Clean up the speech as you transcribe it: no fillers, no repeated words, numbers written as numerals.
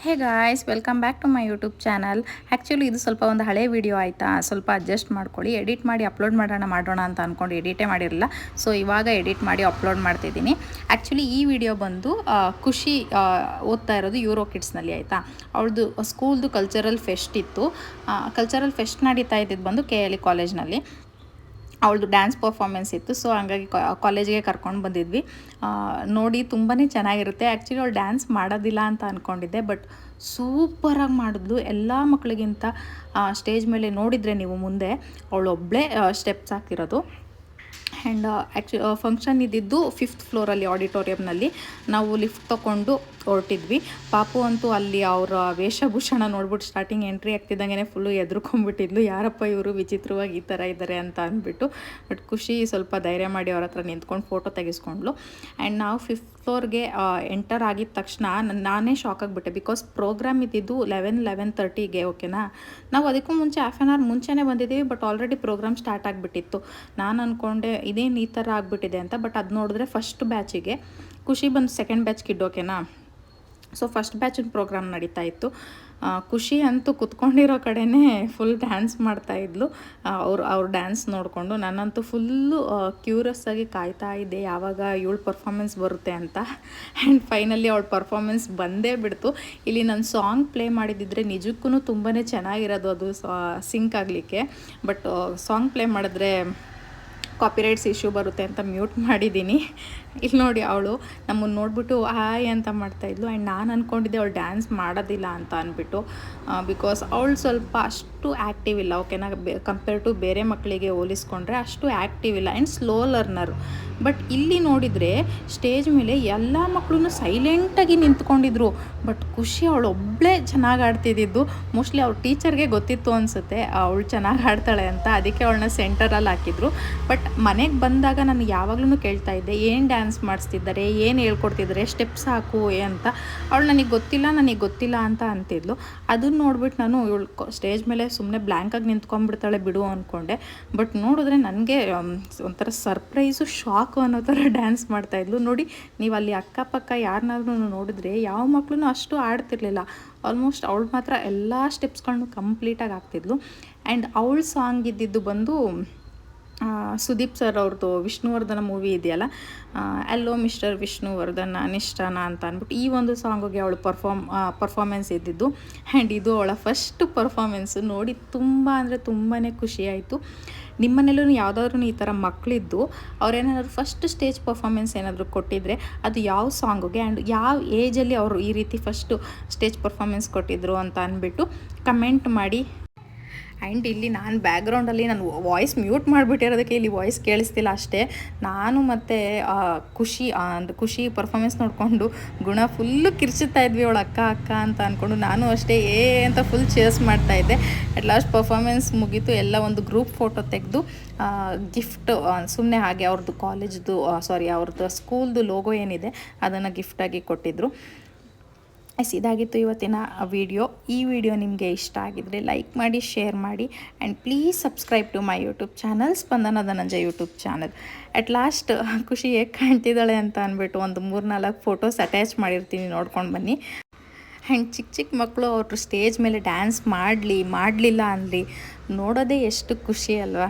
Hey guys, welcome back to my YouTube channel. Actually ಇದು ಸ್ವಲ್ಪ ಒಂದು ಹಳೆ ವಿಡಿಯೋ ಆಯಿತಾ, ಸ್ವಲ್ಪ ಅಡ್ಜಸ್ಟ್ ಮಾಡ್ಕೊಳ್ಳಿ. ಎಡಿಟ್ ಮಾಡಿ ಅಪ್ಲೋಡ್ ಮಾಡೋಣ ಅಂತ ಅಂದ್ಕೊಂಡು ಎಡಿಟೇ ಮಾಡಿರಲಿಲ್ಲ. ಸೊ ಇವಾಗ ಎಡಿಟ್ ಮಾಡಿ ಅಪ್ಲೋಡ್ ಮಾಡ್ತಿದ್ದೀನಿ. ಆ್ಯಕ್ಚುಲಿ ಈ ವಿಡಿಯೋ ಬಂದು ಖುಷಿ ಓದ್ತಾ ಇರೋದು ಯೂರೋ ಕಿಡ್ಸ್ನಲ್ಲಿ ಆಯಿತಾ. ಅವಳದು ಸ್ಕೂಲ್ದು ಕಲ್ಚರಲ್ ಫೆಸ್ಟ್ ಇತ್ತು. ಕಲ್ಚರಲ್ ಫೆಸ್ಟ್ ನಡೀತಾ ಇದ್ದಿದ್ದು ಬಂದು KLE ಕಾಲೇಜ್ನಲ್ಲಿ. ಅವಳದು ಡ್ಯಾನ್ಸ್ ಪರ್ಫಾರ್ಮೆನ್ಸ್ ಇತ್ತು. ಸೊ ಹಂಗಾಗಿ ಕಾಲೇಜಿಗೆ ಕರ್ಕೊಂಡು ಬಂದಿದ್ವಿ. ನೋಡಿ ತುಂಬಾ ಚೆನ್ನಾಗಿರುತ್ತೆ. ಆ್ಯಕ್ಚುಲಿ ಅವಳು ಡ್ಯಾನ್ಸ್ ಮಾಡೋದಿಲ್ಲ ಅಂತ ಅಂದ್ಕೊಂಡಿದ್ದೆ, ಬಟ್ ಸೂಪರಾಗಿ ಮಾಡಿದ್ಲು. ಎಲ್ಲ ಮಕ್ಕಳಿಗಿಂತ ಸ್ಟೇಜ್ ಮೇಲೆ ನೋಡಿದರೆ ನೀವು ಮುಂದೆ ಅವಳೊಬ್ಬಳೇ ಸ್ಟೆಪ್ಸ್ ಹಾಕಿರೋದು. ಆ್ಯಂಡ್ ಫಂಕ್ಷನ್ ಇದ್ದಿದ್ದು 5th ಫ್ಲೋರಲ್ಲಿ ಆಡಿಟೋರಿಯಮ್ನಲ್ಲಿ. ನಾವು ಲಿಫ್ಟ್ ತೊಗೊಂಡು ಹೊರಟಿದ್ವಿ. ಪಾಪು ಅಂತೂ ಅಲ್ಲಿ ಅವರ ವೇಷಭೂಷಣ ನೋಡ್ಬಿಟ್ಟು ಸ್ಟಾರ್ಟಿಂಗ್ ಎಂಟ್ರಿ ಆಗ್ತಿದ್ದಂಗೆ ಫುಲ್ಲು ಎದ್ರುಕೊಂಡ್ಬಿಟ್ಟಿದ್ಲು. ಯಾರಪ್ಪ ಇವರು ವಿಚಿತ್ರವಾಗಿ ಈ ಥರ ಇದ್ದಾರೆ ಅಂತ ಅಂದ್ಬಿಟ್ಟು. ಬಟ್ ಖುಷಿ ಸ್ವಲ್ಪ ಧೈರ್ಯ ಮಾಡಿ ಅವ್ರ ಹತ್ರ ನಿಂತ್ಕೊಂಡು ಫೋಟೋ ತೆಗೆಸ್ಕೊಂಡ್ಲು. ಆ್ಯಂಡ್ ನಾವು 5th ಫ್ಲೋರ್ಗೆ ಎಂಟರ್ ಆಗಿದ ತಕ್ಷಣ ನಾನೇ ಶಾಕ್ ಆಗಿಬಿಟ್ಟೆ. ಬಿಕಾಸ್ ಪ್ರೋಗ್ರಾಮ್ ಇದ್ದಿದ್ದು 11:30ಗೆ, ಓಕೆನಾ. ನಾವು ಅದಕ್ಕೂ ಮುಂಚೆ ಹಾಫ್ ಆನ್ ಅವರ್ ಮುಂಚೆನೇ ಬಂದಿದ್ದೀವಿ, ಬಟ್ ಆಲ್ರೆಡಿ ಪ್ರೋಗ್ರಾಮ್ ಸ್ಟಾರ್ಟ್ ಆಗಿಬಿಟ್ಟಿತ್ತು. ನಾನು ಅಂದ್ಕೊಂಡೆ ಇದೇನು ಈ ಥರ ಆಗಿಬಿಟ್ಟಿದೆ ಅಂತ. ಬಟ್ ಅದು ನೋಡಿದ್ರೆ ಫಸ್ಟ್ ಬ್ಯಾಚಿಗೆ, ಖುಷಿ ಬಂದು ಸೆಕೆಂಡ್ ಬ್ಯಾಚ್ ಕಿಡ್, ಓಕೆನಾ. ಸೊ ಫಸ್ಟ್ ಬ್ಯಾಚಿನ ಪ್ರೋಗ್ರಾಮ್ ನಡೀತಾ ಇತ್ತು. ಖುಷಿ ಅಂತೂ ಕುತ್ಕೊಂಡಿರೋ ಕಡೆನೇ ಫುಲ್ ಡ್ಯಾನ್ಸ್ ಮಾಡ್ತಾಯಿದ್ಲು. ಅವ್ರ ಡ್ಯಾನ್ಸ್ ನೋಡಿಕೊಂಡು ನಾನಂತೂ ಫುಲ್ಲು ಕ್ಯೂರಿಯಸ್ ಆಗಿ ಕಾಯ್ತಾ ಇದ್ದೆ ಯಾವಾಗ ಇವಳು ಪರ್ಫಾಮೆನ್ಸ್ ಬರುತ್ತೆ ಅಂತ. ಆ್ಯಂಡ್ ಫೈನಲಿ ಅವಳ ಪರ್ಫಾಮೆನ್ಸ್ ಬಂದೇ ಬಿಡ್ತು. ಇಲ್ಲಿ ನಾನು ಸಾಂಗ್ ಪ್ಲೇ ಮಾಡಿದ್ದಿದ್ರೆ ನಿಜಕ್ಕೂ ತುಂಬಾ ಚೆನ್ನಾಗಿರೋದು ಅದು ಸಿಂಕ್ ಆಗಲಿಕ್ಕೆ. ಬಟ್ ಸಾಂಗ್ ಪ್ಲೇ ಮಾಡಿದ್ರೆ ಕಾಪಿರೈಟ್ಸ್ ಇಶ್ಯೂ ಬರುತ್ತೆ ಅಂತ ಮ್ಯೂಟ್ ಮಾಡಿದ್ದೀನಿ. ಇಲ್ಲಿ ನೋಡಿ, ಅವಳು ನಮ್ಮನ್ನು ನೋಡಿಬಿಟ್ಟು ಹಾಯ್ ಅಂತ ಮಾಡ್ತಾಯಿದ್ಲು. ಆ್ಯಂಡ್ ನಾನು ಅಂದ್ಕೊಂಡಿದ್ದೆ ಅವಳು ಡ್ಯಾನ್ಸ್ ಮಾಡೋದಿಲ್ಲ ಅಂತ ಅಂದ್ಬಿಟ್ಟು. ಬಿಕಾಸ್ ಅವಳು ಸ್ವಲ್ಪ ಅಷ್ಟು ಆ್ಯಕ್ಟಿವ್ ಇಲ್ಲ, ಓಕೆನಾ. ಕಂಪೇರ್ ಟು ಬೇರೆ ಮಕ್ಕಳಿಗೆ ಹೋಲಿಸ್ಕೊಂಡ್ರೆ ಅಷ್ಟು ಆ್ಯಕ್ಟಿವ್ ಇಲ್ಲ ಆ್ಯಂಡ್ ಸ್ಲೋ ಲರ್ನರು. ಬಟ್ ಇಲ್ಲಿ ನೋಡಿದರೆ ಸ್ಟೇಜ್ ಮೇಲೆ ಎಲ್ಲ ಮಕ್ಕಳು ಸೈಲೆಂಟಾಗಿ ನಿಂತ್ಕೊಂಡಿದ್ರು. ಬಟ್ ಖುಷಿ ಅವಳೊಬ್ಬಳೇ ಚೆನ್ನಾಗಿ ಆಡ್ತಿದ್ದಿದ್ದು. ಮೋಸ್ಟ್ಲಿ ಅವ್ರ ಟೀಚರ್ಗೆ ಗೊತ್ತಿತ್ತು ಅನಿಸುತ್ತೆ ಅವಳು ಚೆನ್ನಾಗಿ ಆಡ್ತಾಳೆ ಅಂತ, ಅದಕ್ಕೆ ಅವಳನ್ನ ಸೆಂಟರಲ್ಲಿ ಹಾಕಿದ್ರು. ಬಟ್ ಮನೆಗೆ ಬಂದಾಗ ನಾನು ಯಾವಾಗಲೂ ಕೇಳ್ತಾ ಇದ್ದೆ, ಏನು ಡ್ಯಾನ್ಸ್ ಮಾಡಿಸ್ತಿದ್ದಾರೆ, ಏನು ಹೇಳ್ಕೊಡ್ತಿದ್ದಾರೆ, ಸ್ಟೆಪ್ಸ್ ಹಾಕು ಅಂತ. ಅವಳು ನನಗೆ ಗೊತ್ತಿಲ್ಲ ಅಂತ ಅಂತಿದ್ಲು. ಅದನ್ನು ನೋಡ್ಬಿಟ್ಟು ನಾನು ಇವಳು ಸ್ಟೇಜ್ ಮೇಲೆ ಸುಮ್ಮನೆ ಬ್ಲ್ಯಾಂಕಾಗಿ ನಿಂತ್ಕೊಂಡ್ಬಿಡ್ತಾಳೆ ಬಿಡು ಅಂದ್ಕೊಂಡೆ. ಬಟ್ ನೋಡಿದ್ರೆ ನನಗೆ ಒಂಥರ ಸರ್ಪ್ರೈಸು, ಶಾಕು ಅನ್ನೋ ಥರ ಡ್ಯಾನ್ಸ್ ಮಾಡ್ತಾಯಿದ್ಲು. ನೋಡಿ, ನೀವು ಅಲ್ಲಿ ಅಕ್ಕಪಕ್ಕ ಯಾರನ್ನಾದ್ರೂ ನೋಡಿದ್ರೆ ಯಾವ ಮಕ್ಕಳು ಅಷ್ಟು ಆಡ್ತಿರ್ಲಿಲ್ಲ. ಆಲ್ಮೋಸ್ಟ್ ಅವಳು ಮಾತ್ರ ಎಲ್ಲ ಸ್ಟೆಪ್ಸ್ಗಳನ್ನು ಕಂಪ್ಲೀಟಾಗಿ ಆಗ್ತಿದ್ಲು. ಆ್ಯಂಡ್ ಅವಳ ಸಾಂಗ್ ಇದ್ದಿದ್ದು ಬಂದು ಸುದೀಪ್ ಸರ್ ಅವ್ರದ್ದು ವಿಷ್ಣುವರ್ಧನ ಮೂವಿ ಇದೆಯಲ್ಲ, ಅಲ್ಲೋ ಮಿಸ್ಟರ್ ವಿಷ್ಣುವರ್ಧನ ನಿಷ್ಠಾನ ಅಂತ ಅಂದ್ಬಿಟ್ಟು ಈ ಒಂದು ಸಾಂಗಿಗೆ ಅವಳು ಪರ್ಫಾಮೆನ್ಸ್ ಇದ್ದಿದ್ದು. ಆ್ಯಂಡ್ ಇದು ಅವಳ ಫಸ್ಟ್ ಪರ್ಫಾಮೆನ್ಸು. ನೋಡಿ ತುಂಬಾ ಅಂದರೆ ತುಂಬಾ ಖುಷಿಯಾಯಿತು. ನಿಮ್ಮನೆಲ್ಲೂ ಯಾವುದಾದ್ರೂ ಈ ಥರ ಮಕ್ಕಳಿದ್ದು ಅವ್ರೇನಾದ್ರು ಫಸ್ಟ್ ಸ್ಟೇಜ್ ಪರ್ಫಾಮೆನ್ಸ್ ಏನಾದರೂ ಕೊಟ್ಟಿದ್ರೆ ಅದು ಯಾವ ಸಾಂಗಿಗೆ ಆ್ಯಂಡ್ ಯಾವ ಏಜಲ್ಲಿ ಅವರು ಈ ರೀತಿ ಫಸ್ಟು ಸ್ಟೇಜ್ ಪರ್ಫಾಮೆನ್ಸ್ ಕೊಟ್ಟಿದ್ರು ಅಂತ ಅಂದ್ಬಿಟ್ಟು ಕಮೆಂಟ್ ಮಾಡಿ. ಆ್ಯಂಡ್ ಇಲ್ಲಿ ನಾನು ಬ್ಯಾಕ್ಗ್ರೌಂಡಲ್ಲಿ ನಾನು ವಾಯ್ಸ್ ಮ್ಯೂಟ್ ಮಾಡಿಬಿಟ್ಟಿರೋದಕ್ಕೆ ಇಲ್ಲಿ ವಾಯ್ಸ್ ಕೇಳಿಸ್ತಿಲ್ಲ ಅಷ್ಟೇ. ನಾನು ಮತ್ತು ಖುಷಿ ಪರ್ಫಾಮೆನ್ಸ್ ನೋಡಿಕೊಂಡು ಗುಣ ಫುಲ್ಲು ಕಿರ್ಚುತ್ತಾ ಇದ್ವಿ, ಅವಳು ಅಕ್ಕ ಅಂತ ಅಂದ್ಕೊಂಡು. ನಾನು ಅಷ್ಟೇ ಅಂತ ಫುಲ್ ಚೇರ್ಸ್ ಮಾಡ್ತಾಯಿದ್ದೆ. ಅಟ್ ಲಾಸ್ಟ್ ಪರ್ಫಾಮೆನ್ಸ್ ಮುಗೀತು. ಎಲ್ಲ ಒಂದು ಗ್ರೂಪ್ ಫೋಟೋ ತೆಗೆದು ಗಿಫ್ಟ್ ಸುಮ್ಮನೆ ಹಾಗೆ ಅವ್ರದ್ದು ಅವ್ರದ್ದು ಸ್ಕೂಲ್ದು ಲೋಗೋ ಏನಿದೆ ಅದನ್ನು ಗಿಫ್ಟಾಗಿ ಕೊಟ್ಟಿದ್ದರು. ಇದಾಗಿತ್ತು ಇವತ್ತಿನ ವಿಡಿಯೋ. ಈ ವಿಡಿಯೋ ನಿಮಗೆ ಇಷ್ಟ ಆಗಿದ್ದರೆ ಲೈಕ್ ಮಾಡಿ, ಶೇರ್ ಮಾಡಿ, and please subscribe to my YouTube channel, Spandana Dhananjaya YouTube channel. At last Khushi ಹೇಗೆ ಕಾಣ್ತಿದ್ದಾಳೆ ಅಂತ ಅಂದ್ಬಿಟ್ಟು ಒಂದು 3-4 ಫೋಟೋಸ್ ಅಟ್ಯಾಚ್ ಮಾಡಿರ್ತೀನಿ, ನೋಡ್ಕೊಂಡು ಬನ್ನಿ. ಆ್ಯಂಡ್ ಚಿಕ್ಕ ಮಕ್ಕಳು ಅವರು ಸ್ಟೇಜ್ ಮೇಲೆ ಡ್ಯಾನ್ಸ್ ಮಾಡಲಿಲ್ಲ ಅನ್ನಲಿ, ನೋಡೋದೇ ಎಷ್ಟು ಖುಷಿ ಅಲ್ವಾ.